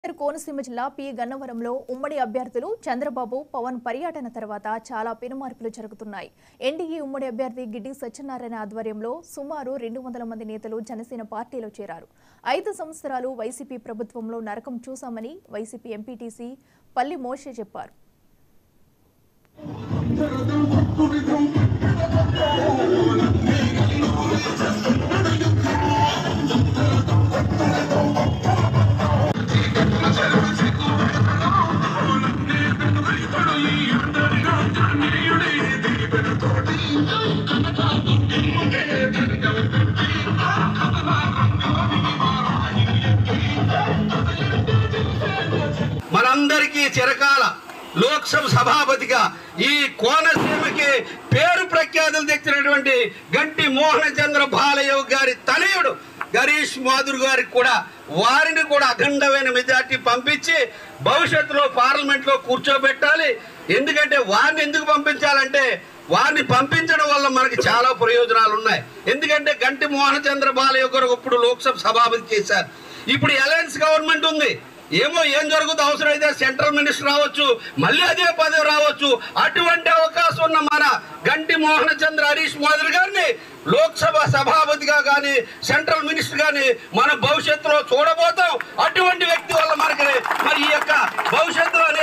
కోనసీమ జిల్లా పి గన్నవరంలో ఉమ్మడి అభ్యర్థులు చంద్రబాబు పవన్ పర్యటన తర్వాత చాలా పెనుమార్పులు జరుగుతున్నాయి. ఎన్డీఏ ఉమ్మడి అభ్యర్థి గిడ్డి సత్యనారాయణ ఆధ్వర్యంలో సుమారు 200 మంది నేతలు జనసేన పార్టీలో చేరారు. 5 సంవత్సరాలు వైసీపీ ప్రభుత్వంలో నరకం చూశామని వైసీపీ ఎంపీటీసీ పల్లి మోషే చెప్పారు. మనందరికీ చిరకాల లోక్సభ సభాపతిగా ఈ కోనసీమకి పేరు ప్రఖ్యాతులు తెచ్చినటువంటి గంటి మోహన చంద్ర బాలయ్య గారి తనయుడు గరీష్ మాధుర్ గారికి కూడా వారిని కూడా అఖండమైన మెజార్టీ పంపించి భవిష్యత్తులో పార్లమెంట్లో కూర్చోబెట్టాలి. ఎందుకంటే వారిని ఎందుకు పంపించాలంటే వారిని పంపించడం వల్ల మనకి చాలా ప్రయోజనాలు ఉన్నాయి. ఎందుకంటే గంటి మోహన చంద్ర బాలయ్య గారు ఇప్పుడు లోక్సభ సభాపతి చేశారు. ఇప్పుడు అలయన్స్ గవర్నమెంట్ ఉంది. ఏం జరుగుతుందో అవసరమైతే సెంట్రల్ మినిస్టర్ రావచ్చు, మళ్ళీ అదే పదవి రావచ్చు. అటువంటి అవకాశం ఉన్న మన గంటి మోహన చంద్ర హరీష్ మాధుర్ గారిని లోక్సభ సభాపతిగా కానీ సెంట్రల్ మినిస్టర్ గాని మన భవిష్యత్తులో చూడబోతాం. అటువంటి వ్యక్తి వల్ల మనకి మరి ఈ యొక్క భవిష్యత్తు